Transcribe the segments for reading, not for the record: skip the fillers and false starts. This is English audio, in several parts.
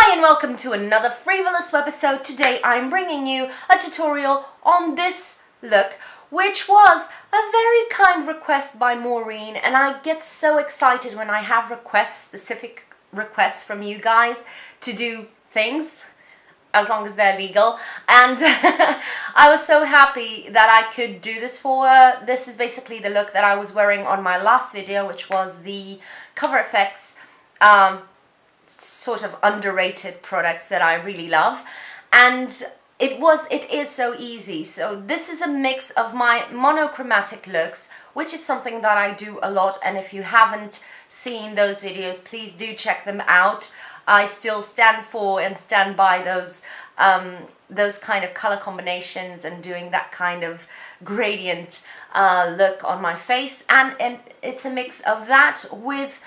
Hi and welcome to another free.volous webisode. Today I'm bringing you a tutorial on this look, which was a very kind request by Maureen, and I get so excited when I have requests, specific requests from you guys to do things, as long as they're legal, and I was so happy that I could do this for her. This is basically the look that I was wearing on my last video, which was the Cover FX sort of underrated products that I really love, and it is so easy. So this is a mix of my monochromatic looks, which is something that I do a lot, and if you haven't seen those videos, please do check them out. I still stand for and stand by those kind of color combinations and doing that kind of gradient look on my face, and it's a mix of that with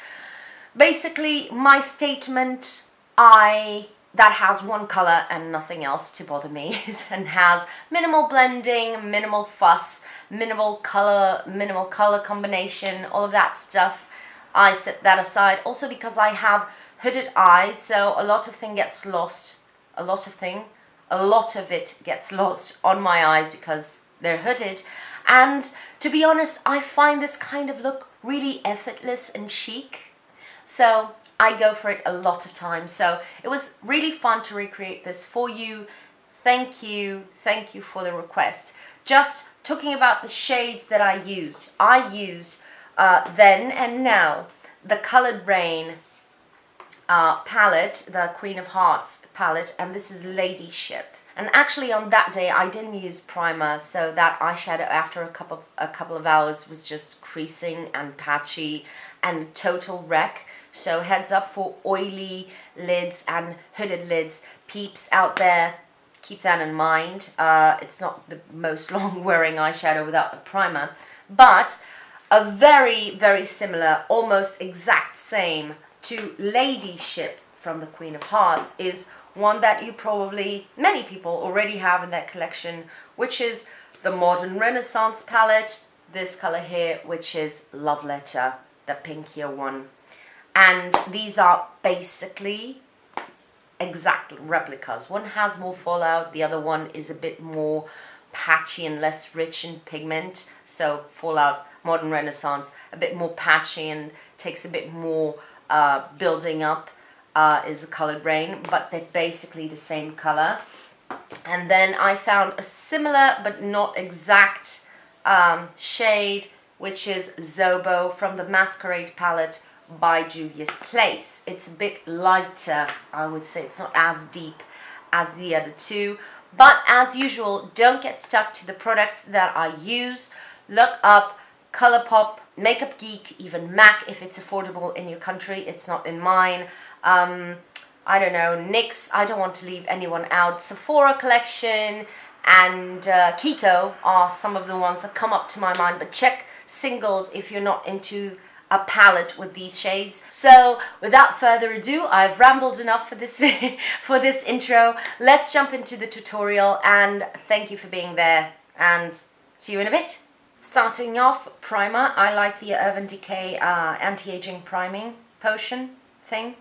basically my statement that has one color and nothing else to bother me, and has minimal blending, minimal fuss, minimal color combination, all of that stuff. I set that aside also because I have hooded eyes, so a lot of it gets lost on my eyes because they're hooded. And to be honest, I find this kind of look really effortless and chic, so I go for it a lot of times. So it was really fun to recreate this for you. Thank you for the request. Just talking about the shades that I used then and now the colored Raine palette, the Queen of Hearts palette, and this is Ladyship. And actually on that day I didn't use primer, so that eyeshadow after a couple of hours was just creasing and patchy and total wreck. So heads up for oily lids and hooded lids. Peeps out there, keep that in mind. It's not the most long wearing eyeshadow without a primer, but a very, very similar, almost exact same to Ladyship from the Queen of Hearts is one that many people already have in their collection, which is the Modern Renaissance palette, this color here, which is Love Letter, the pinkier one. And these are basically exact replicas. One has more fallout, the other one is a bit more patchy and less rich in pigment. So Fallout, Modern Renaissance, a bit more patchy and takes a bit more building up is the colored Raine, but they're basically the same color. And then I found a similar but not exact shade, which is Zobo from the Masquerade palette by Juvia's Place. It's a bit lighter, I would say. It's not as deep as the other two, but as usual, don't get stuck to the products that I use. Look up Colourpop, Makeup Geek, even MAC if it's affordable in your country. It's not in mine. I don't know, NYX, I don't want to leave anyone out. Sephora collection and Kiko are some of the ones that come up to my mind, but check singles if you're not into a palette with these shades. So without further ado, I've rambled enough for this for this intro. Let's jump into the tutorial, and thank you for being there, and see you in a bit. Starting off, primer. I like the Urban Decay anti-aging priming potion thing,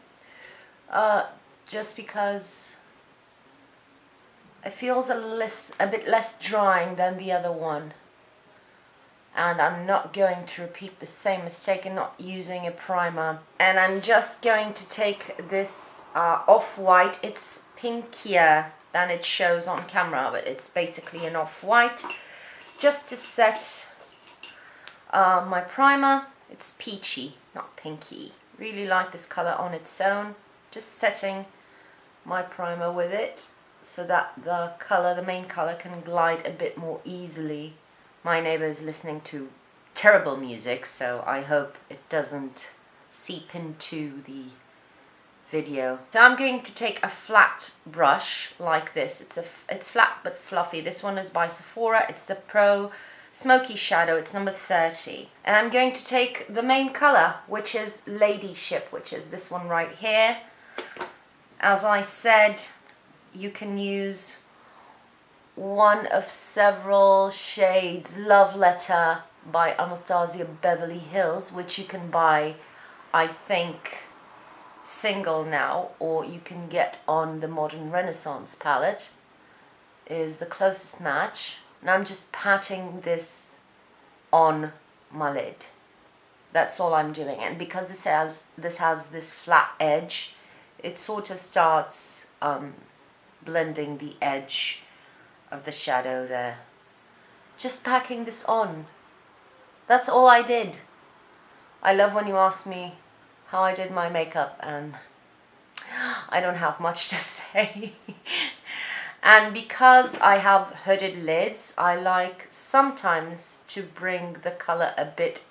just because it feels a bit less drying than the other one. And I'm not going to repeat the same mistake in not using a primer. And I'm just going to take this off-white. It's pinkier than it shows on camera, but it's basically an off-white, just to set my primer. It's peachy, not pinky. Really like this color on its own. Just setting my primer with it so that the main color can glide a bit more easily. My neighbor is listening to terrible music, so I hope it doesn't seep into the video. So I'm going to take a flat brush like this. It's flat but fluffy. This one is by Sephora. It's the Pro Smoky Shadow. It's number 30. And I'm going to take the main color, which is Ladyship, which is this one right here. As I said, you can use one of several shades. Love Letter by Anastasia Beverly Hills, which you can buy, I think, single now, or you can get on the Modern Renaissance palette, is the closest match. And I'm just patting this on my lid. That's all I'm doing. And because this has this flat edge, it sort of starts blending the edge of the shadow there. Just packing this on. That's all I did. I love when you ask me how I did my makeup, and I don't have much to say. And because I have hooded lids, I like sometimes to bring the color a bit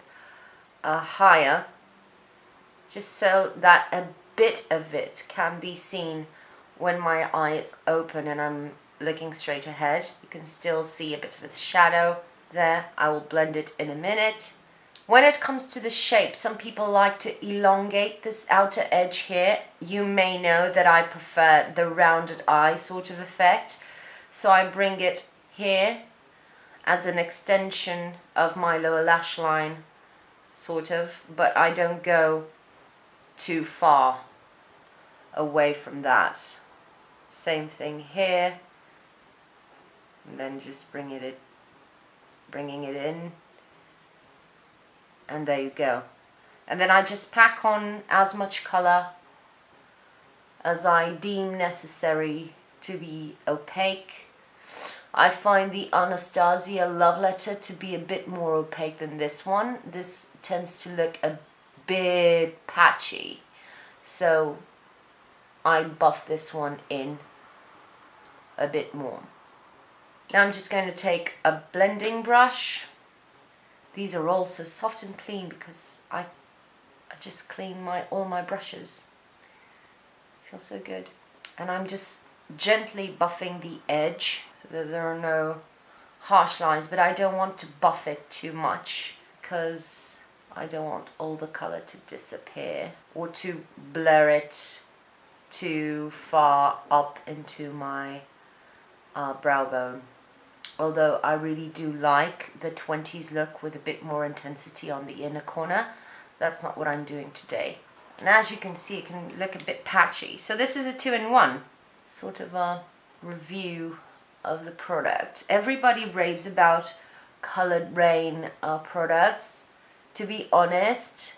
higher, just so that a bit of it can be seen when my eye is open and I'm looking straight ahead. You can still see a bit of the shadow there. I will blend it in a minute. When it comes to the shape, some people like to elongate this outer edge here. You may know that I prefer the rounded eye sort of effect. So I bring it here as an extension of my lower lash line, sort of, but I don't go too far away from that. Same thing here. And then just bringing it in. And there you go. And then I just pack on as much color as I deem necessary to be opaque. I find the Anastasia Love Letter to be a bit more opaque than this one. This tends to look a bit patchy. So I buff this one in a bit more. Now I'm just going to take a blending brush. These are all so soft and clean because I just clean all my brushes. Feels so good. And I'm just gently buffing the edge so that there are no harsh lines, but I don't want to buff it too much because I don't want all the color to disappear or to blur it too far up into my brow bone. Although I really do like the 20s look with a bit more intensity on the inner corner. That's not what I'm doing today. And as you can see, it can look a bit patchy. So this is a 2-in-1, sort of a review of the product. Everybody raves about colored Raine products. To be honest,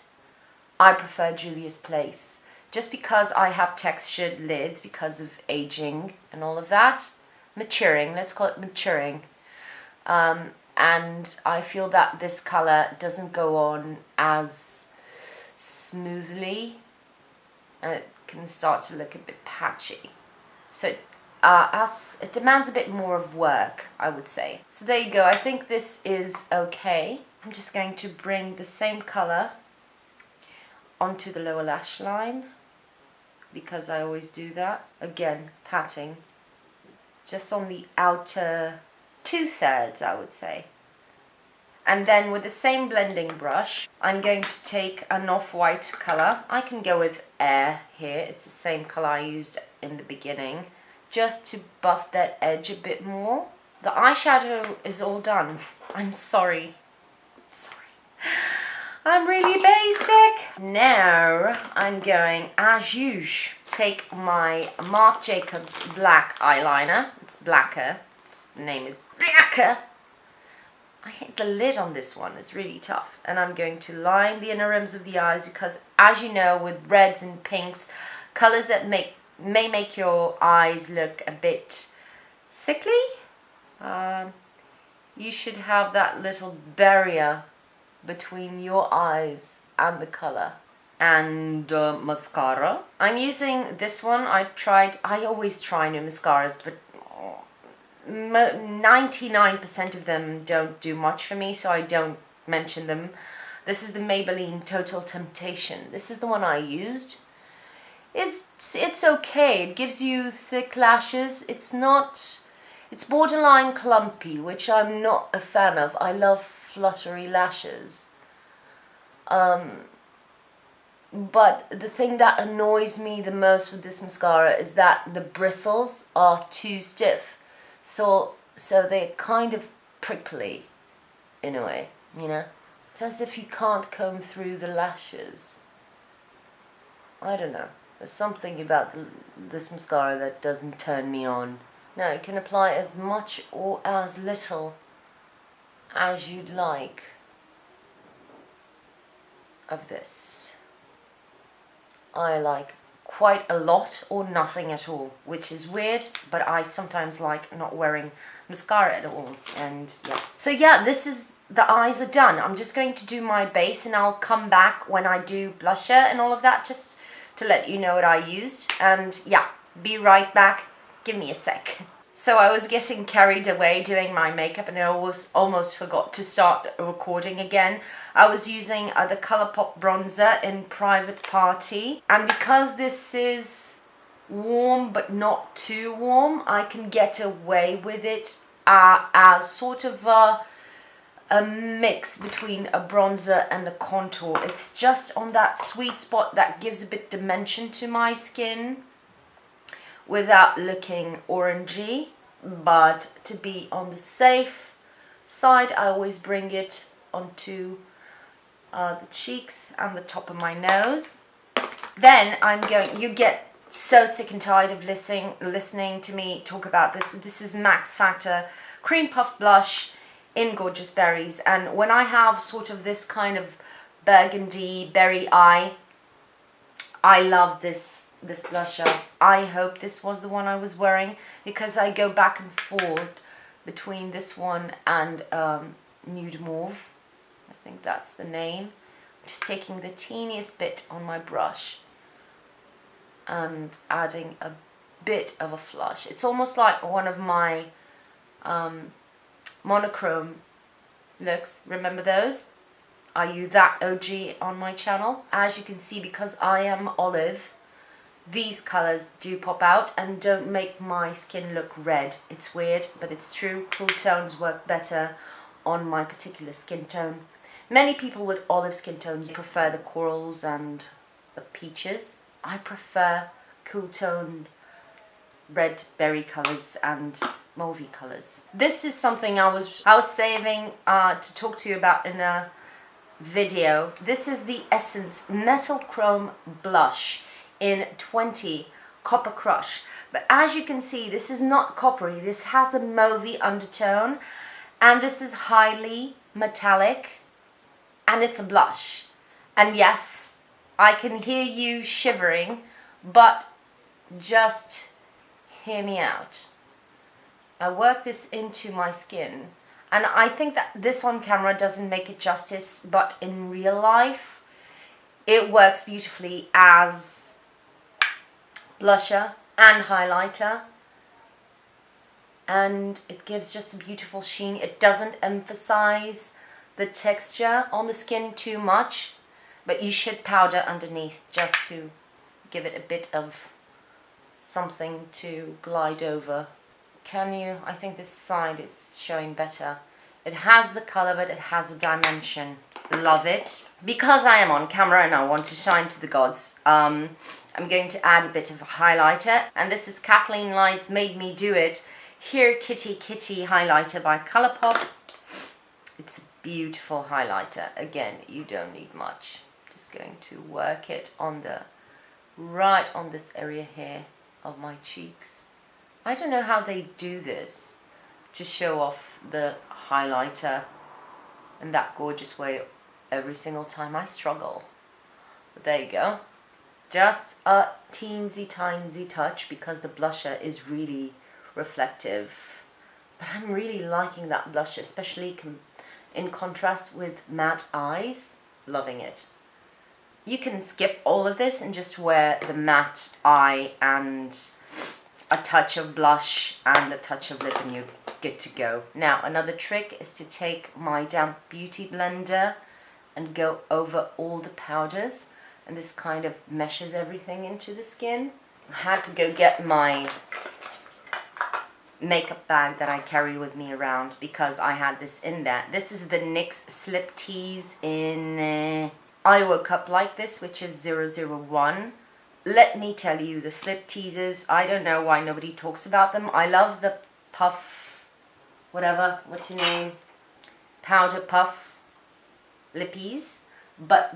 I prefer Juvia's Place. Just because I have textured lids because of aging and all of that. Maturing, let's call it maturing. And I feel that this color doesn't go on as smoothly and it can start to look a bit patchy. So it demands a bit more of work, I would say. So there you go. I think this is okay. I'm just going to bring the same color onto the lower lash line because I always do that. Again, patting just on the outer 2/3, I would say. And then with the same blending brush, I'm going to take an off-white color. I can go with Air here. It's the same color I used in the beginning, just to buff that edge a bit more. The eyeshadow is all done. I'm sorry. I'm really basic. Now I'm going, as usual, take my Marc Jacobs black eyeliner. It's blacker. The name is blacker. I hate the lid on this one. It's really tough. And I'm going to line the inner rims of the eyes because, as you know, with reds and pinks, colors that may make your eyes look a bit sickly, you should have that little barrier between your eyes and the color. And mascara. I'm using this one. I always try new mascaras, but 99% of them don't do much for me, so I don't mention them. This is the Maybelline Total Temptation. This is the one I used. It's okay. It gives you thick lashes. It's borderline clumpy, which I'm not a fan of. I love fluttery lashes. But the thing that annoys me the most with this mascara is that the bristles are too stiff. So they're kind of prickly in a way, you know? It's as if you can't comb through the lashes. I don't know. There's something about this mascara that doesn't turn me on. Now you can apply as much or as little as you'd like of this. I like quite a lot or nothing at all, which is weird, but I sometimes like not wearing mascara at all. And yeah, so yeah, this is, the eyes are done. I'm just going to do my base and I'll come back when I do blusher and all of that, just to let you know what I used. And yeah, be right back. Give me a sec. So I was getting carried away doing my makeup and I almost forgot to start recording again. I was using the Colourpop bronzer in Private Party, and because this is warm but not too warm, I can get away with it as sort of a mix between a bronzer and a contour. It's just on that sweet spot that gives a bit dimension to my skin without looking orangey. But to be on the safe side, I always bring it onto the cheeks and the top of my nose. Then you get so sick and tired of listening to me talk about this. This is Max Factor Cream Puff Blush in Gorgeous Berries. And when I have sort of this kind of burgundy berry eye, I love this blusher. I hope this was the one I was wearing, because I go back and forth between this one and Nude Mauve. I think that's the name. Just taking the teeniest bit on my brush and adding a bit of a flush. It's almost like one of my monochrome looks. Remember those? I use that OG on my channel. As you can see, because I am olive, these colors do pop out and don't make my skin look red. It's weird, but it's true. Cool tones work better on my particular skin tone. Many people with olive skin tones prefer the corals and the peaches. I prefer cool toned red berry colors and mauvey colors. This is something I was saving to talk to you about in a video. This is the Essence Metal Chrome Blush in 20 Copper Crush. But as you can see, this is not coppery. This has a mauvey undertone, and this is highly metallic, and it's a blush. And yes, I can hear you shivering, but just hear me out. I work this into my skin, and I think that this on camera doesn't make it justice, but in real life, it works beautifully as blusher and highlighter, and it gives just a beautiful sheen. It doesn't emphasize the texture on the skin too much, but you should powder underneath just to give it a bit of something to glide over. Can you? I think this side is showing better. It has the color, but it has a dimension. Love it. Because I am on camera and I want to shine to the gods, I'm going to add a bit of a highlighter, and this is Kathleen Light's Made Me Do It Here Kitty Kitty highlighter by Colourpop. It's a beautiful highlighter. Again, you don't need much. Just going to work it on right on this area here of my cheeks. I don't know how they do this to show off the highlighter in that gorgeous way every single time. I struggle. But there you go. Just a teensy tiny touch, because the blusher is really reflective. But I'm really liking that blusher, especially in contrast with matte eyes. Loving it. You can skip all of this and just wear the matte eye and a touch of blush and a touch of lip, and you're good to go. Now, another trick is to take my damp beauty blender and go over all the powders, and this kind of meshes everything into the skin. I had to go get my makeup bag that I carry with me around because I had this in there. This is the NYX Slip Tease in I Woke Up Like This, which is 001. Let me tell you, the slip teasers, I don't know why nobody talks about them. I love the puff, whatever, what's your name? Powder puff lippies. But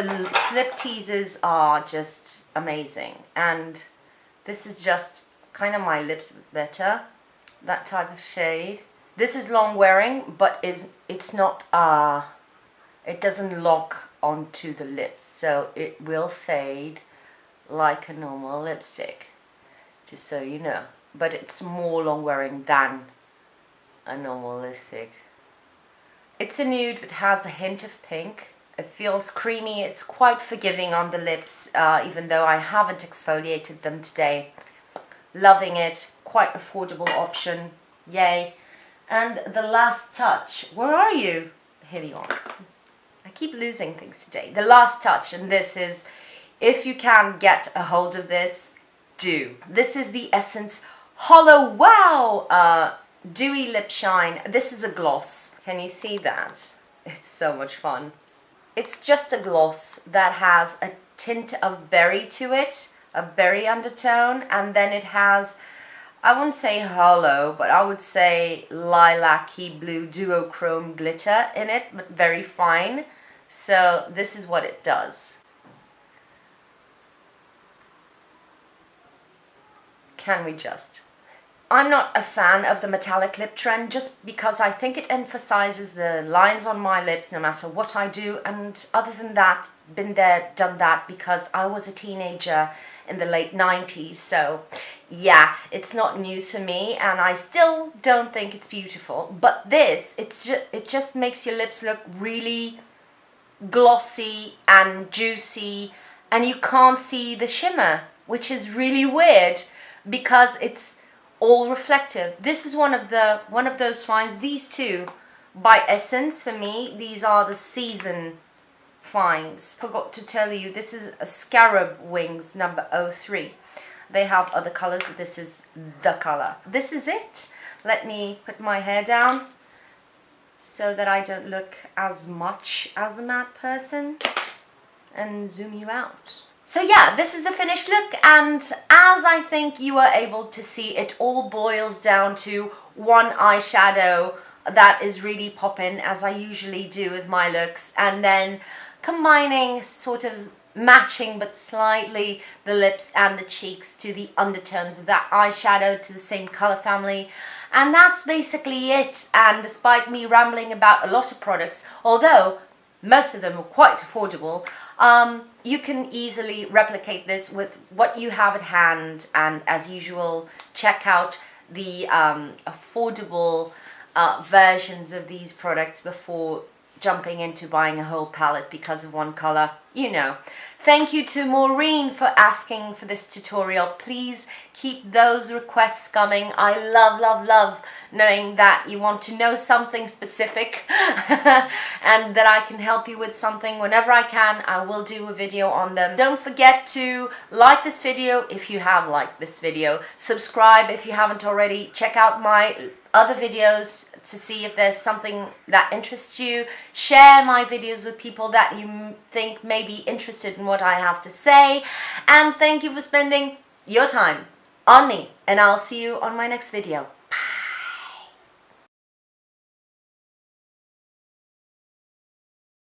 the slip teasers are just amazing, and this is just kind of my lips better, that type of shade. This is long wearing, but it's not it doesn't lock onto the lips, so it will fade like a normal lipstick, just so you know. But it's more long wearing than a normal lipstick. It's a nude, but has a hint of pink. It feels creamy. It's quite forgiving on the lips, even though I haven't exfoliated them today. Loving it. Quite affordable option. Yay. And the last touch. Where are you? Here you are. I keep losing things today. The last touch, and this is, if you can get a hold of this, do. This is the Essence HOLO Wow Dewy Lip Shine. This is a gloss. Can you see that? It's so much fun. It's just a gloss that has a tint of berry to it, a berry undertone, and then it has, I wouldn't say hollow, but I would say lilac-y blue duochrome glitter in it, but very fine. So this is what it does. Can we just? I'm not a fan of the metallic lip trend just because I think it emphasizes the lines on my lips no matter what I do, and other than that, been there, done that, because I was a teenager in the late 90s, so yeah, it's not news for me, and I still don't think it's beautiful. But this, it just makes your lips look really glossy and juicy, and you can't see the shimmer, which is really weird because it's all reflective. This is one of those finds. These two by Essence, for me, these are the season finds. Forgot to tell you, this is a Scarab Wings number 03. They have other colors, but this is the color. This is it. Let me put my hair down so that I don't look as much as a matte person, and zoom you out. So yeah, this is the finished look, and as I think you are able to see, it all boils down to one eyeshadow that is really popping, as I usually do with my looks, and then combining, sort of matching but slightly, the lips and the cheeks to the undertones of that eyeshadow, to the same color family. And that's basically it. And despite me rambling about a lot of products, although most of them are quite affordable, you can easily replicate this with what you have at hand, and as usual, check out the affordable versions of these products before jumping into buying a whole palette because of one color, you know. Thank you to Maureen for asking for this tutorial. Please keep those requests coming. I love knowing that you want to know something specific and that I can help you with something. Whenever I can, I will do a video on them. Don't forget to like this video if you have liked this video. Subscribe if you haven't already. Check out my other videos to see if there's something that interests you. Share my videos with people that you think may be interested in what I have to say. And thank you for spending your time on me, and I'll see you on my next video.